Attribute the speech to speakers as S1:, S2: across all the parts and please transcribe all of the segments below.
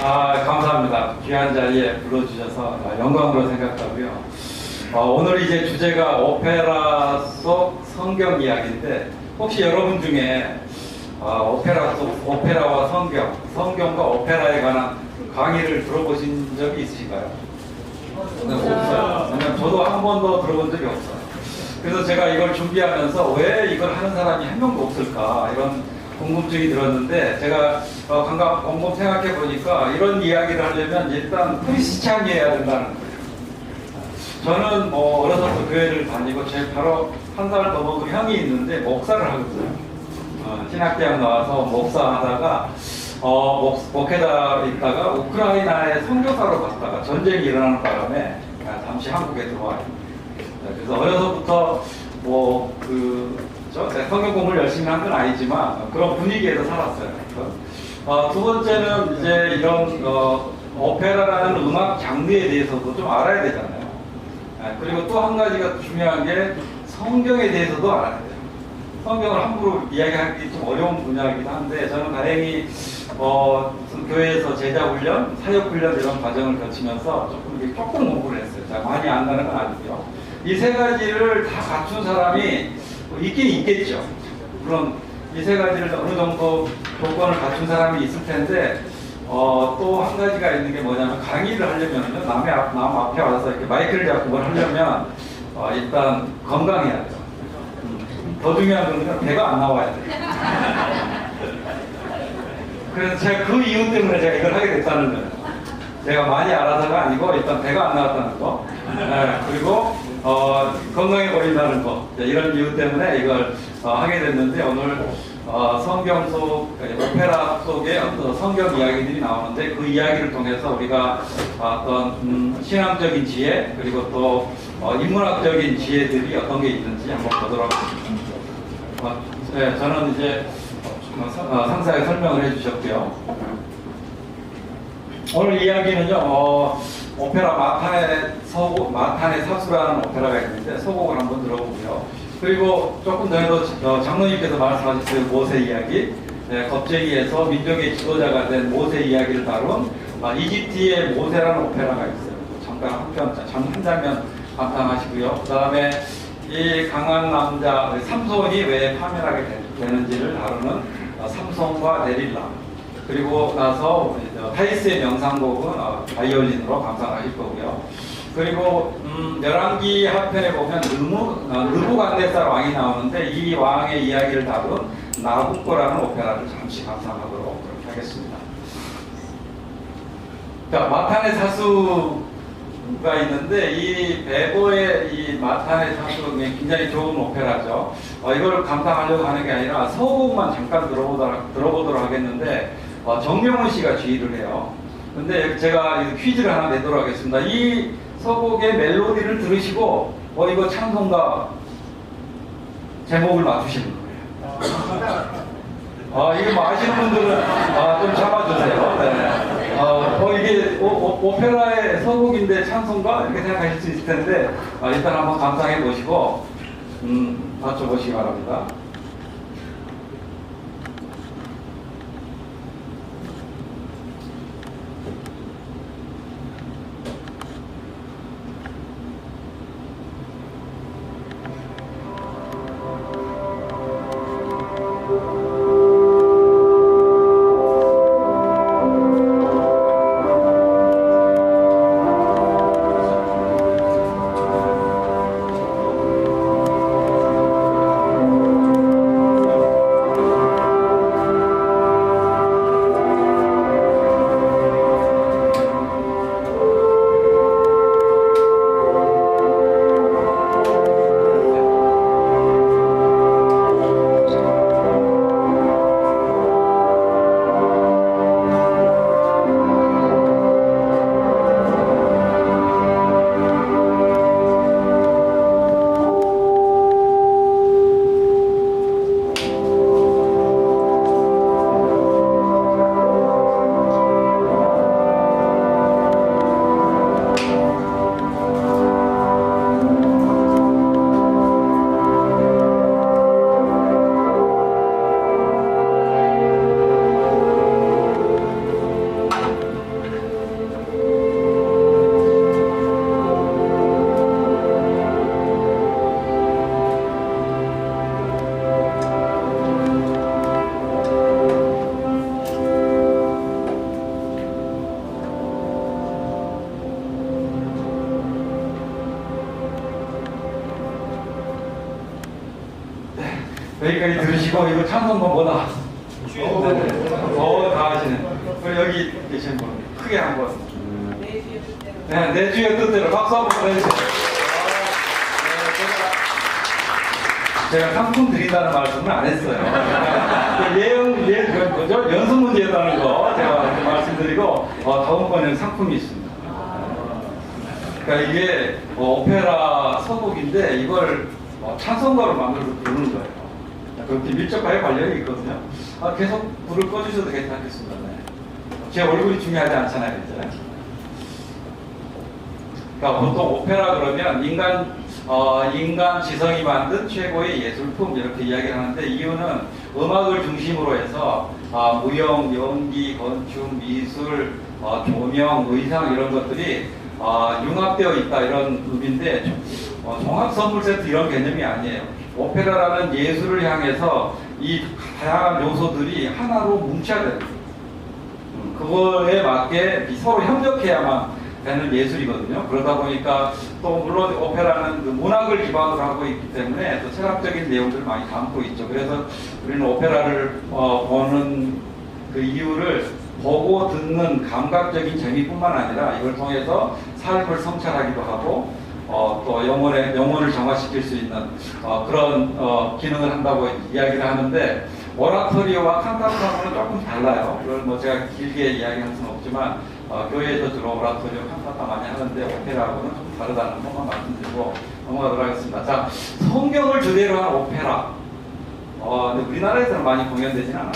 S1: 감사합니다. 귀한 자리에 불러주셔서 영광으로 생각하고요. 오늘 이제 주제가 오페라 속 성경 이야기인데, 혹시 여러분 중에 오페라 속 오페라와 성경과 오페라에 관한 강의를 들어보신 적이 있으신가요? 네, 없어요. 왜냐면 저도 한 번도 들어본 적이 없어요. 그래서 제가 이걸 준비하면서 왜 이걸 하는 사람이 한 명도 없을까 이런 궁금증이 들었는데, 제가 곰곰 생각해 보니까 이런 이야기를 하려면 일단 크리스찬이어야 된다는 거예요. 저는 어려서부터 교회를 다니고 제 바로 한 살 더 먹은 형이 있는데 목사를 하거든요. 신학대학 나와서 목사하다가 목회자 있다가 우크라이나에 선교사로 갔다가 전쟁이 일어나는 바람에 잠시 한국에 들어와요. 그래서 어려서부터 성경 공부를 열심히 한 건 아니지만 그런 분위기에서 살았어요. 두 번째는 이제 이런 오페라라는 음악 장르에 대해서도 좀 알아야 되잖아요. 그리고 또 한 가지가 중요한 게 성경에 대해서도 알아야 돼요. 성경을 함부로 이야기하기 좀 어려운 분야이긴 한데, 저는 다행히 교회에서 제자훈련, 사역훈련 이런 과정을 거치면서 조금 공부를 했어요. 많이 안다는 건 아니고요. 이 세 가지를 다 갖춘 사람이 있긴 있겠죠. 물론 이 세 가지를 어느 정도 조건을 갖춘 사람이 있을 텐데, 또 한 가지가 있는 게 뭐냐면, 강의를 하려면요, 남 앞에 와서 이렇게 마이크를 잡고 뭘 하려면 일단 건강해야 돼요. 더 중요한 건 배가 안 나와야 돼요. 그래서 제가 그 이유 때문에 제가 이걸 하게 됐다는 거예요. 제가 많이 알아서가 아니고 일단 배가 안 나왔다는 거, 그리고 건강해 보인다는 거, 이런 이유 때문에 이걸 하게 됐는데, 오늘 성경 속 오페라 속에 어떤 성경 이야기들이 나오는데, 그 이야기를 통해서 우리가 어떤 신앙적인 지혜, 그리고 또 인문학적인 지혜들이 어떤 게 있는지 한번 보도록 하겠습니다. 저는 이제 상세하게 설명을 해주셨고요. 오늘 이야기는요, 오페라 마탄의 사수라는 오페라가 있는데, 서곡을 한번 들어보고요. 그리고 조금 전에도 장로님께서 말씀하셨어요. 모세 이야기, 겁쟁이에서 민족의 지도자가 된 모세 이야기를 다룬 이집트의 모세라는 오페라가 있어요. 잠깐 한 장면 감상하시고요. 그 다음에 이 강한 남자 삼손이 왜 파멸하게 되는지를 다루는 삼손과 데릴라, 그리고 나서 타이스의 명상곡은 바이올린으로 감상하실 거고요. 그리고 열왕기 한편에 보면 느부갓네살 왕이 나오는데, 이 왕의 이야기를 다룬 나부코라는 오페라를 잠시 감상하도록 그렇게 하겠습니다. 자, 마탄의 사수가 있는데, 이 베버의 이 마탄의 사수는 굉장히 좋은 오페라죠. 이걸 감상하려고 하는 게 아니라 서곡만 잠깐 들어보도록 하겠는데, 정명훈 씨가 지휘를 해요. 근데 제가 퀴즈를 하나 내도록 하겠습니다. 이 서곡의 멜로디를 들으시고 이거 찬송가 제목을 맞추시는 거예요. 이거 아시는 분들은 좀 잡아주세요. 네. 이게 오페라의 서곡인데 찬송가 이렇게 생각하실 수 있을 텐데, 일단 한번 감상해 보시고 맞춰보시기 바랍니다. 여기까지 들으시고 이거 찬송가 뭐다? 다 하시네. 그리고 여기 계신 분 크게 한번. 네, 내 주의 뜻대로 박수 한번 보내주세요. 제가 상품 드린다는 말씀은 안 했어요. 뭐죠? 연습 문제였다는 거 제가 말씀드리고 다음번에는 상품이 있습니다. 그러니까 이게 오페라 서곡인데 이걸 찬송가로 만들어서 부르는 거예요. 그렇게 밀접하게 관련이 있거든요. 계속 불을 꺼주셔도 괜찮겠습니다. 네. 제 얼굴이 중요하지 않잖아요, 이제. 그러니까 보통 오페라 그러면 인간 지성이 만든 최고의 예술품 이렇게 이야기를 하는데 이유는 음악을 중심으로 해서 무용, 연기, 건축, 미술, 조명, 의상 이런 것들이 융합되어 있다 이런 의미인데 종합 선물 세트 이런 개념이 아니에요. 오페라라는 예술을 향해서 이 다양한 요소들이 하나로 뭉쳐야 됩니다. 그거에 맞게 서로 협력해야만 되는 예술이거든요. 그러다 보니까 또 물론 오페라는 그 문학을 기반으로 하고 있기 때문에 또 철학적인 내용들을 많이 담고 있죠. 그래서 우리는 오페라를 보는 그 이유를 보고 듣는 감각적인 재미뿐만 아니라 이걸 통해서 삶을 성찰하기도 하고 또 영혼을 정화시킬 수 있는 그런 기능을 한다고 이야기를 하는데 오라토리오와 칸타타하고는 조금 달라요. 그걸 뭐 제가 길게 이야기할 수는 없지만 교회에서 주로 오라토리오, 칸타타 많이 하는데 오페라하고는 좀 다르다는 것만 말씀드리고 넘어가도록 하겠습니다. 자, 성경을 주제로 한 오페라. 근데 우리나라에서는 많이 공연되지는 않아요.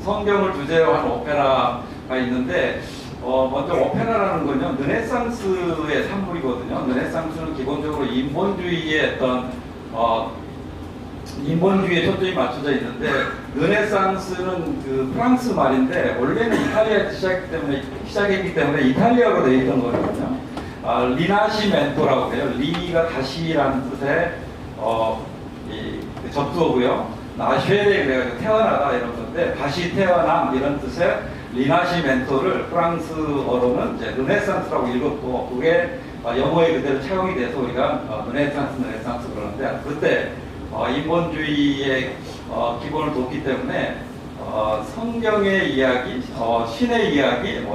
S1: 성경을 주제로 한 오페라가 있는데 먼저 오페라라는 건요, 르네상스의 산물이거든요. 르네상스는 기본적으로 인본주의의 인본주의에 초점이 맞춰져 있는데, 르네상스는 그 프랑스 말인데, 원래는 이탈리아에서 시작했기 때문에 이탈리아로 되어 있던 거거든요. 리나시멘토라고 해요. 리가 다시라는 뜻의, 접두어고요. 나쉐레 그래가지고 태어나다 이런 건데, 다시 태어남 이런 뜻의 리나시멘토를 프랑스어로는 이제 르네상스라고 읽었고 그게 영어에 그대로 차용이 돼서 우리가 르네상스 그러는데 그때 인본주의의 기본을 뒀기 때문에 성경의 이야기, 신의 이야기,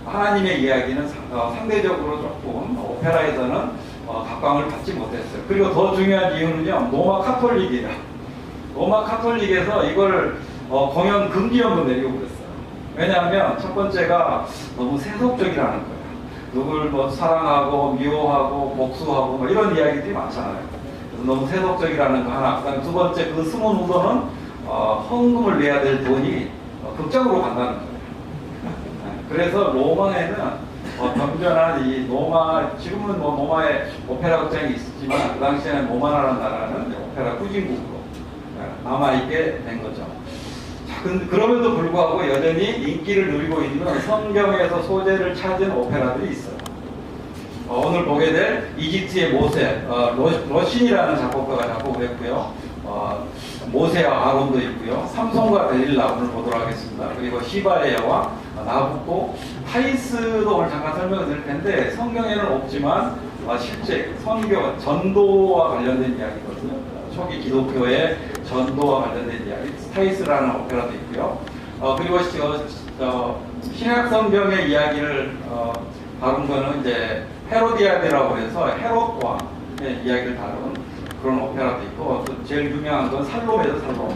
S1: 하나님의 이야기는 상대적으로 조금 오페라에서는 각광을 받지 못했어요. 그리고 더 중요한 이유는요, 로마 카톨릭이에요. 로마 카톨릭에서 이걸 공연 금지령도 내리고 그랬어요. 왜냐하면 첫 번째가 너무 세속적이라는 거예요. 누굴 사랑하고 미워하고 복수하고 이런 이야기들이 많잖아요. 그래서 너무 세속적이라는 거 하나. 그다음에 두 번째 그 숨은 우도는 헌금을 내야 될 돈이 극적으로 간다는 거예요. 그래서 로마에는 경전한 이 로마, 지금은 로마에 오페라 극장이 있었지만 그 당시에는 로마라는 나라는 오페라 후진국으로 남아있게 된 거죠. 그럼에도 불구하고 여전히 인기를 누리고 있는 성경에서 소재를 찾은 오페라들이 있어요. 오늘 보게 될 이집트의 모세, 러신이라는 작곡가가 작곡을 했고요. 모세와 아론도 있고요. 삼손과 데릴라 오늘 보도록 하겠습니다. 그리고 시바의 여왕, 나부코, 타이스도 오늘 잠깐 설명을 드릴 텐데 성경에는 없지만 실제 선교, 전도와 관련된 이야기거든요. 초기 기독교의 전도와 관련된 이야기, 타이스라는 오페라도 있고요. 그리고 신약 성경의 이야기를 다룬 거는 이제 헤로디아데라고 해서 헤롯 왕의 이야기를 다룬 그런 오페라도 있고, 또 제일 유명한 건 살로메죠, 살로메.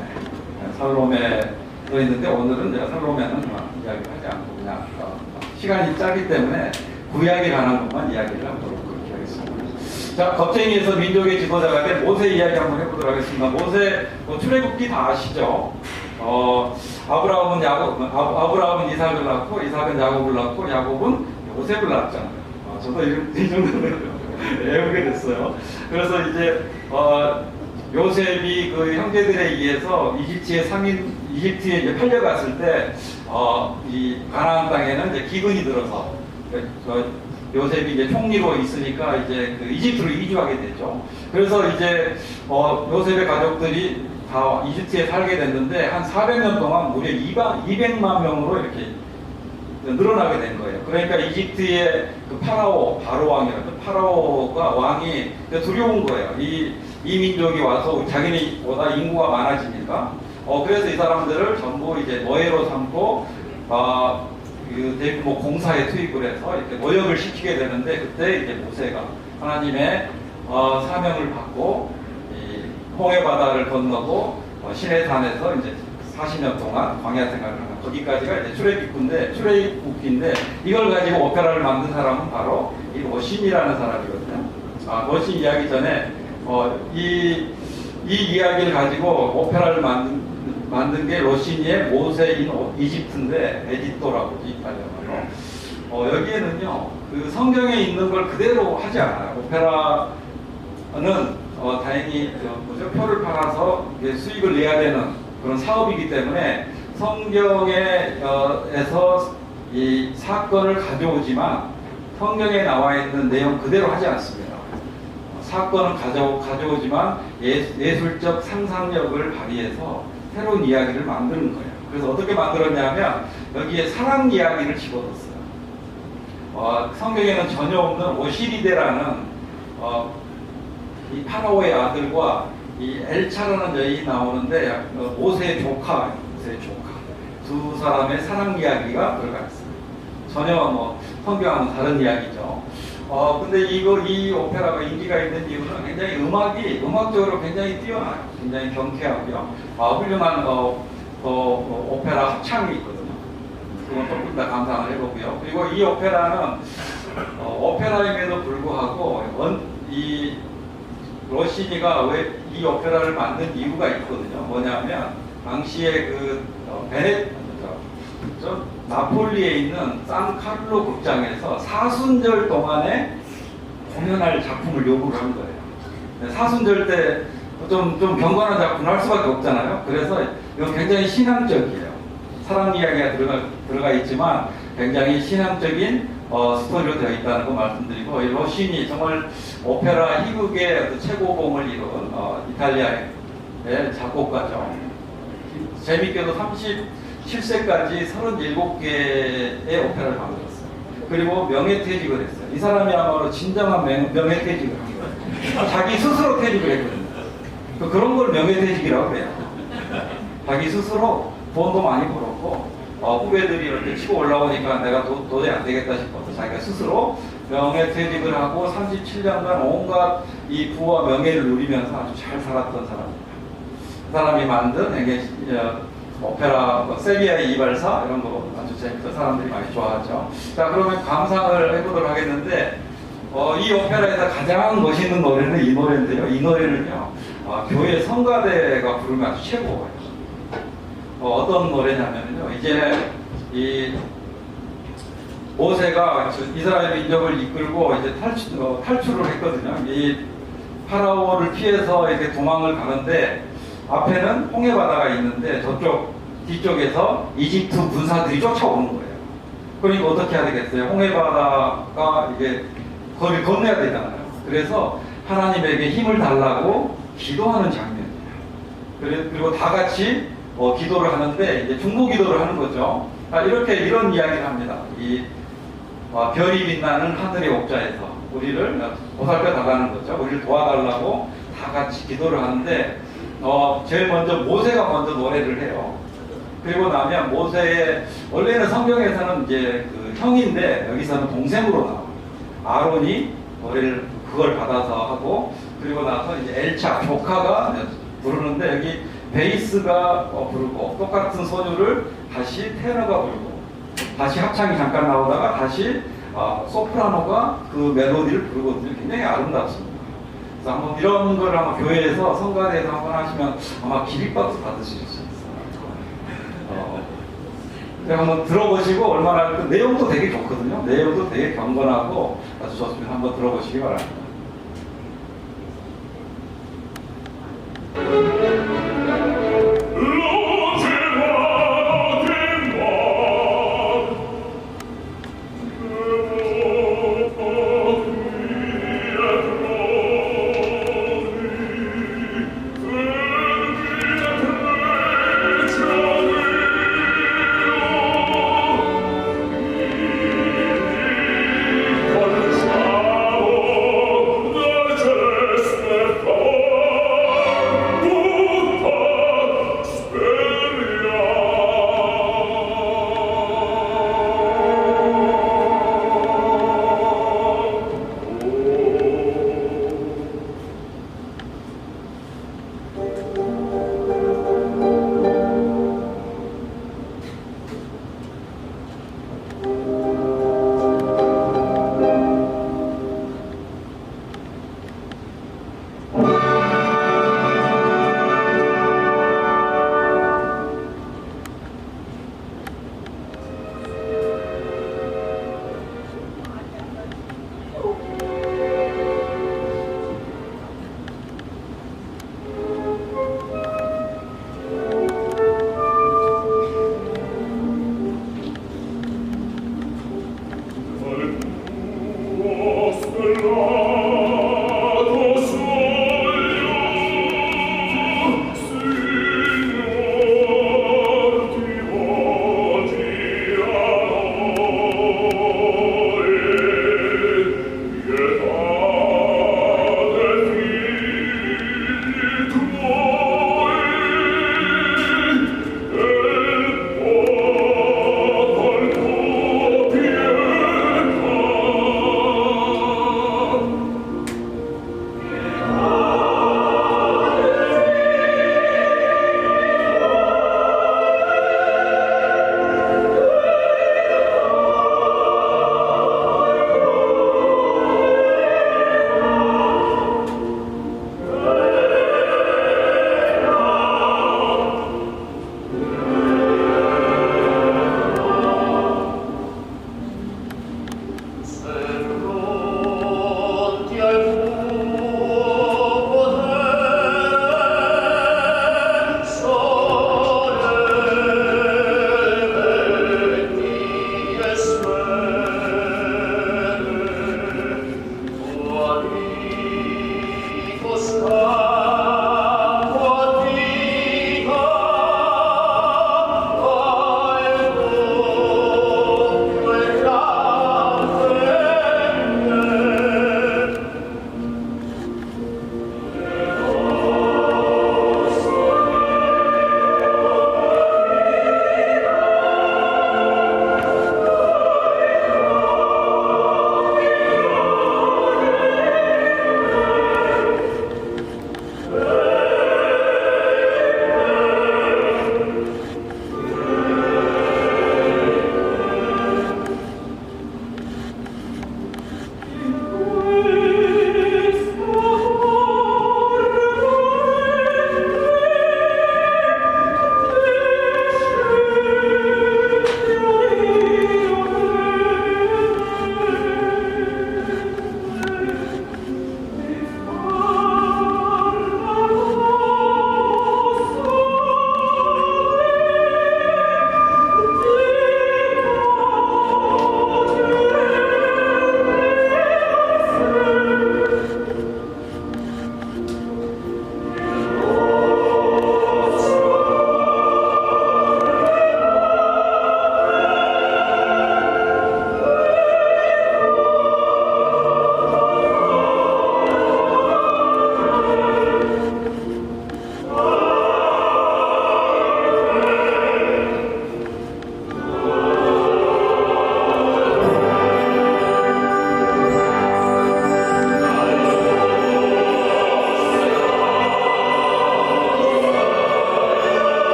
S1: 살로메도 있는데 오늘은 제가 살로메는 이야기를 하지 않고 그냥 시간이 짧기 때문에 구약에 관한 것만 이야기를 하도록 그렇게 하겠습니다. 자, 겁쟁이에서 민족의 지도자가 된 모세 이야기 한번 해보도록 하겠습니다. 모세 출애굽기 다 아시죠? 아브라함은 이삭을 낳고 이삭은 야곱을 낳고 야곱은 요셉을 낳았잖아요. 저도 이 정도는 외우게 됐어요. 그래서 이제 요셉이 그 형제들에 의해서 이집트에 이제 팔려갔을 때 이 가나안 땅에는 이제 기근이 들어서 요셉이 이제 총리로 있으니까 이제 그 이집트로 이주하게 되죠. 그래서 이제 요셉의 가족들이 다 이집트에 살게 됐는데 한 400년 동안 무려 200만 명으로 이렇게 늘어나게 된 거예요. 그러니까 이집트의 그 바로 왕이라고 파라오가 왕이 두려운 거예요. 이 이민족이 와서 자기네보다 인구가 많아지니까 그래서 이 사람들을 전부 이제 노예로 삼고 그 대규모 공사에 투입을 해서 이렇게 노역을 시키게 되는데, 그때 이제 모세가 하나님의 사명을 받고 이 홍해 바다를 건너고 시내산에서 이제 40년 동안 광야 생활을 하는, 거기까지가 이제 출애굽기인데 이걸 가지고 오페라를 만든 사람은 바로 이 로신이라는 사람이거든요. 로신 이야기 전에 이 이야기를 가지고 오페라를 만든 게 로시니의 모세인 이집트인데, 에집토라고 이탈리아말로. 여기에는요, 그 성경에 있는 걸 그대로 하지 않아요. 오페라는 다행히 표를 팔아서 수익을 내야 되는 그런 사업이기 때문에 성경에서 이 사건을 가져오지만 성경에 나와 있는 내용 그대로 하지 않습니다. 사건을 가져오지만 예술적 상상력을 발휘해서 새로운 이야기를 만드는 거예요. 그래서 어떻게 만들었냐면 여기에 사랑 이야기를 집어넣었어요. 성경에는 전혀 없는 오시리데라는 이 파라오의 아들과 이 엘차라는 여인이 나오는데, 모세의 조카 두 사람의 사랑 이야기가 들어가 있어요. 전혀 성경하고는 다른 이야기죠. 근데 이 오페라가 인기가 있는 이유는 굉장히 음악적으로 굉장히 뛰어나요. 굉장히 경쾌하고요. 훌륭한 오페라 합창이 있거든요. 그건 조금 더 감상을 해보고요. 그리고 이 오페라는 오페라임에도 불구하고 이 로시니가 왜 이 오페라를 만든 이유가 있거든요. 뭐냐면 당시에 나폴리에 있는 산카를로 극장에서 사순절 동안에 공연할 작품을 요구를 한 거예요. 사순절 때 좀 경건한 작품을 할 수밖에 없잖아요. 그래서 이건 굉장히 신앙적이에요. 사랑 이야기가 들어가 있지만 굉장히 신앙적인 스토리로 되어 있다는 거 말씀드리고, 이 로시니 정말 오페라 희극의 최고봉을 이룬 이탈리아의 작곡가죠. 재밌게도 37세까지 37개의 오페라를 만들었어요. 그리고 명예퇴직을 했어요. 이 사람이야말로 진정한 명예퇴직을 한 거예요. 자기 스스로 퇴직을 했거든요. 그런 걸 명예퇴직이라고 해요. 자기 스스로 돈도 많이 벌었고, 후배들이 이렇게 치고 올라오니까 내가 도저히 안 되겠다 싶어서 자기가 스스로 명예퇴직을 하고 37년간 온갖 이 부와 명예를 누리면서 아주 잘 살았던 사람입니다. 그 사람이 만든 오페라, 세비야의 이발사 이런 거 아주 재밌어 사람들이 많이 좋아하죠. 자, 그러면 감상을 해보도록 하겠는데, 이 오페라에서 가장 멋있는 노래는 이 노래인데요. 이 노래는요, 교회 성가대가 부르면 아주 최고예요. 어떤 노래냐면요, 이제 이 모세가 이스라엘 민족을 이끌고 이제 탈출을 했거든요. 이 파라오를 피해서 이렇게 도망을 가는데, 앞에는 홍해 바다가 있는데 저쪽 뒤쪽에서 이집트 군사들이 쫓아오는 거예요. 그러니까 어떻게 해야 되겠어요? 홍해 바다가 이게 거기 건너야 되잖아요. 그래서 하나님에게 힘을 달라고 기도하는 장면이에요. 그리고 다 같이 기도를 하는데, 이제 중보 기도를 하는 거죠. 이런 이야기를 합니다. 별이 빛나는 하늘의 옥자에서 우리를 보살펴 달라는 거죠. 우리를 도와달라고 다 같이 기도를 하는데, 제일 먼저 모세가 먼저 노래를 해요. 그리고 나면 모세의, 원래는 성경에서는 이제 그 형인데 여기서는 동생으로 나와요. 아론이 노래를 그걸 받아서 하고, 그리고 나서 이제 엘차 조카가 부르는데, 여기 베이스가 부르고, 똑같은 소유를 다시 테너가 부르고, 다시 합창이 잠깐 나오다가 다시 소프라노가 그 멜로디를 부르거든요. 굉장히 아름답습니다. 그래서 한번 이런 걸 아마 교회에서 성가대에서 한번 하시면 아마 기립박수 받으실 수 있어요. 한번 들어보시고, 얼마나 그 내용도 되게 좋거든요. 내용도 되게 경건하고 아주 좋습니다. 한번 들어보시기 바랍니다.
S2: Oh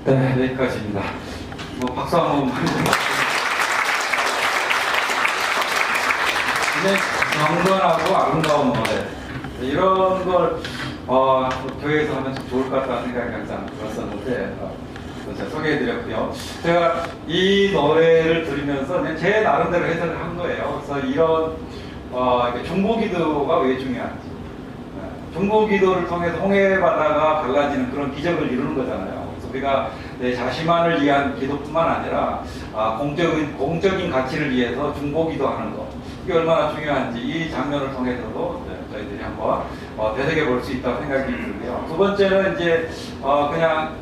S1: 네, 여기까지입니다. 뭐 박수 한번 많이 굉장히 경건하고 아름다운 노래, 이런 걸 교회에서 하면 좀 좋을 것 같다는 생각이 항상 들었었는데 제가 소개해드렸고요. 제가 이 노래를 들으면서 그냥 제 나름대로 해석을 한 거예요. 그래서 이런 중보기도가 왜 중요한지, 중보기도를 통해서 홍해바다가 갈라지는 그런 기적을 이루는 거잖아요. 그래서 우리가 내 자신만을 위한 기도뿐만 아니라 공적인 가치를 위해서 중보기도하는 것, 이게 얼마나 중요한지 이 장면을 통해서도 저희들이 한번 되새겨 볼 수 있다고 생각이 들고요. 두 번째는 이제 그냥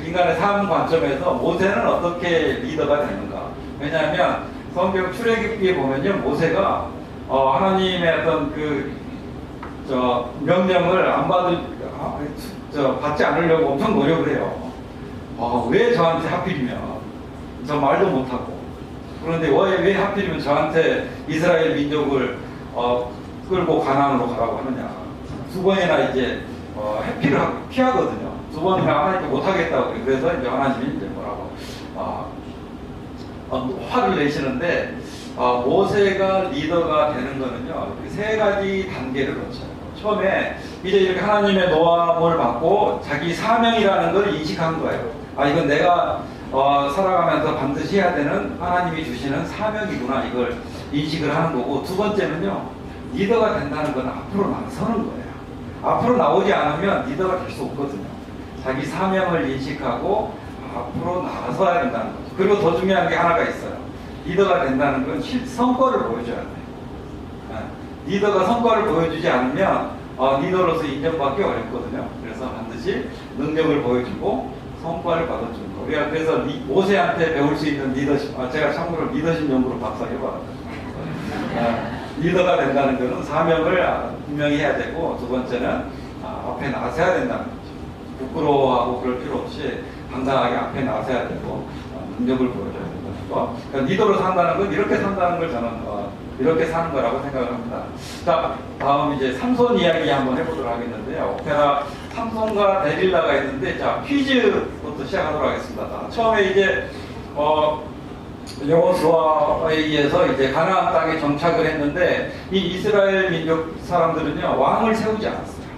S1: 인간의 삶 관점에서 모세는 어떻게 리더가 되는가. 왜냐하면 성경 출애굽기에 보면요, 모세가 하나님의 어떤 명령을 안 받지 않으려고 엄청 노력을 해요. 왜 저한테 하필이면 저 말도 못하고. 그런데 왜 하필이면 저한테 이스라엘 민족을 끌고 가나안으로 가라고 하느냐. 두 번이나 이제 회피를 피하거든요. 두 번이나 하나님께 못하겠다고. 그래서 이제 하나님이 이제 뭐라고 화를 내시는데, 모세가 리더가 되는 거는요, 세 가지 단계를 거쳐요. 처음에 이제 이렇게 하나님의 노함을 받고 자기 사명이라는 걸 인식한 거예요. 이건 내가 살아가면서 반드시 해야 되는 하나님이 주시는 사명이구나, 이걸 인식을 하는 거고, 두 번째는요, 리더가 된다는 건 앞으로 나서는 거예요. 앞으로 나오지 않으면 리더가 될 수 없거든요. 자기 사명을 인식하고 앞으로 나서야 된다는 거죠. 그리고 더 중요한 게 하나가 있어요. 리더가 된다는 건 성과를 보여줘야 돼요. 리더가 성과를 보여주지 않으면 리더로서 인정받기 어렵거든요. 그래서 반드시 능력을 보여주고 성과를 받아주는 거. 그래서 모세한테 배울 수 있는 리더십, 제가 참고로 리더십 연구로 박사해봤거든요. 리더가 된다는 것은 사명을 분명히 해야 되고, 두 번째는 앞에 나서야 된다는 거죠. 부끄러워하고 그럴 필요 없이 당당하게 앞에 나서야 되고, 능력을 보여줘야 된다는 거. 그러니까 리더로 산다는 건 이렇게 산다는 걸 저는 이렇게 사는 거라고 생각을 합니다. 자, 다음 이제 삼손 이야기 한번 해보도록 하겠는데요. 오페라 삼손과 데릴라가 있는데, 자, 퀴즈부터 시작하도록 하겠습니다. 자, 처음에 이제 여호수아에 의해서 이제 가나안 땅에 정착을 했는데, 이 이스라엘 민족 사람들은요, 왕을 세우지 않았어요.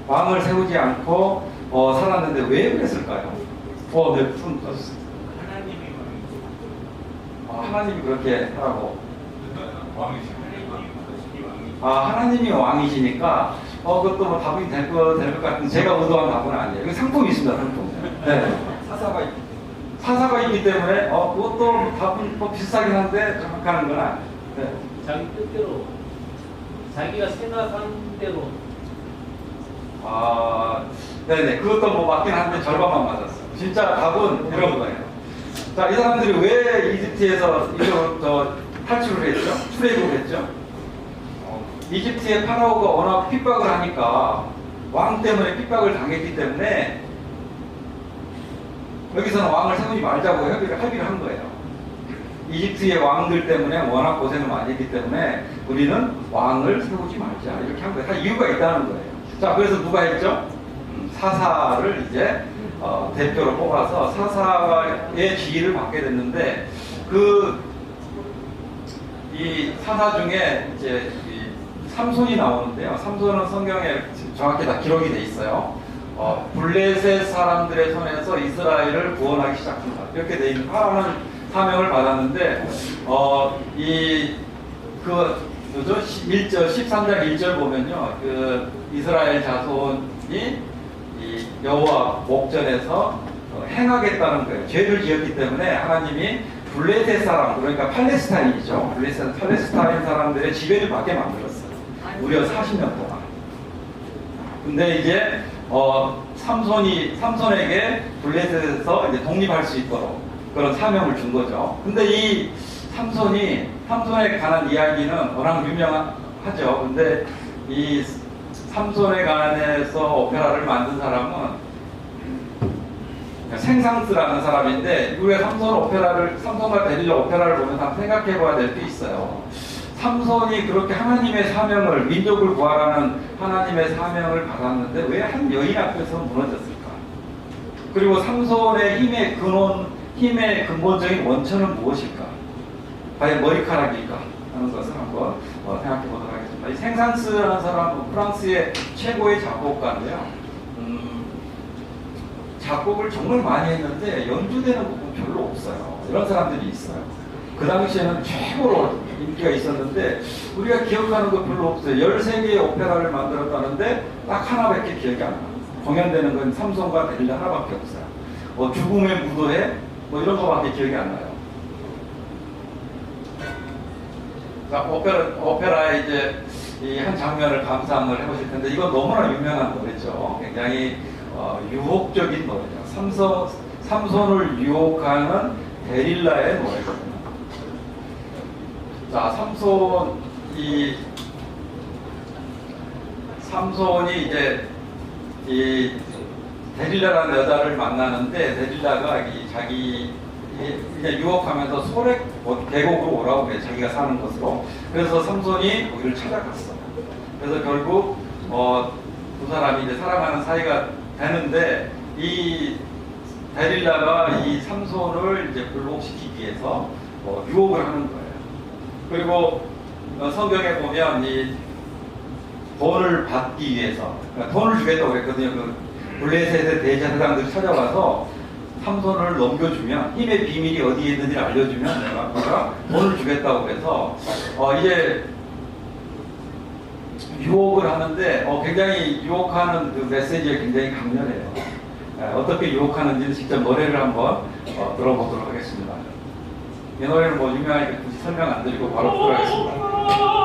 S1: 왕을 세우지 않고 살았는데 왜 그랬을까요? 네, 손 떠주세요. 하나님이 그렇게 하라고. 하나님이 왕이시니까 그것도 뭐 답이 될 것 같은, 제가 의도한 답은 아니에요. 이거 상품이 있습니다, 상품. 네. 사사가 있기 때문에 그것도 답은 뭐 비슷하긴 한데 정확한 건 아니에요. 네.
S2: 자기 뜻대로, 자기가 생각한 대로.
S1: 네네, 그것도 뭐 맞긴 한데 절반만 맞았어요. 진짜 답은 이런 거예요. 자, 이 사람들이 왜 이집트에서 탈출을 했죠? 출애굽을 했죠? 이집트의 파라오가 워낙 핍박을 하니까, 왕 때문에 핍박을 당했기 때문에 여기서는 왕을 세우지 말자고 합의를 한 거예요. 이집트의 왕들 때문에 워낙 고생을 많이 했기 때문에 우리는 왕을 세우지 말자, 이렇게 한 거예요. 다 이유가 있다는 거예요. 자, 그래서 누가 했죠? 사사를 이제 대표로 뽑아서 사사의 지위를 받게 됐는데, 이 사사 중에 이제 삼손이 나오는데요. 삼손은 성경에 정확히 다 기록이 돼 있어요. 블레셋 사람들의 손에서 이스라엘을 구원하기 시작한다, 이렇게 돼 있는 하라는 사명을 받았는데, 13장 1절 보면요, 이스라엘 자손이 이 여호와 목전에서 행하겠다는 거예요. 죄를 지었기 때문에 하나님이 블레셋 사람, 그러니까 팔레스타인이죠. 팔레스타인 사람들의 지배를 받게 만들었어요. 무려 40년 동안. 근데 이제 삼손에게 블레셋에서 이제 독립할 수 있도록 그런 사명을 준 거죠. 근데 이 삼손에 관한 이야기는 워낙 유명하죠. 근데 이 삼손에 관해서 오페라를 만든 사람은 생상스라는 사람인데, 우리가 삼손과 데릴라 오페라를 보면 한번 생각해 봐야 될 게 있어요. 삼손이 그렇게 하나님의 사명을, 민족을 구하라는 하나님의 사명을 받았는데 왜 한 여인 앞에서 무너졌을까? 그리고 삼손의 힘의 근본적인 원천은 무엇일까? 과연 머리카락일까? 하는 것을 한번 생각해 보도록 하겠습니다. 이 생산스라는 사람은 프랑스의 최고의 작곡가인데요. 작곡을 정말 많이 했는데 연주되는 부분 별로 없어요. 이런 사람들이 있어요. 그 당시에는 최고로 인기가 있었는데 우리가 기억하는 거 별로 없어요. 13개의 오페라를 만들었다는데 딱 하나밖에 기억이 안 나요. 공연되는 건 삼손과 데릴라 하나밖에 없어요. 죽음의 무도회 뭐 이런 거밖에 기억이 안 나요. 자, 오페라의 이제 이 한 장면을 감상을 해보실 텐데, 이건 너무나 유명한 노래죠. 굉장히 유혹적인 노래죠. 삼손을 유혹하는 데릴라의 노래거든요. 자, 삼손이 이제 이 데릴라라는 여자를 만나는데, 데릴라가 자기 이제 유혹하면서 소래 계곡으로 오라고 해 자기가 사는 곳으로. 그래서 삼손이 거기를 찾아갔어. 그래서 결국 두 사람이 이제 사랑하는 사이가 되는데 이 데릴라가 이 삼손을 이제 굴복시키기 위해서 유혹을 하는 거예요. 그리고 성경에 보면 이 돈을 받기 위해서 그러니까 돈을 주겠다고 그랬거든요. 그 블레셋의 대제사장들이 찾아와서 삼손을 넘겨주면 힘의 비밀이 어디에 있는지를 알려주면 내가 돈을 주겠다고 해서 이제 유혹을 하는데 굉장히 유혹하는 그 메시지가 굉장히 강렬해요. 어떻게 유혹하는지는 직접 노래를 한번 들어보도록 하겠습니다. 이 노래는 뭐 유명하니까 굳이 설명 안 드리고 바로 들어가겠습니다.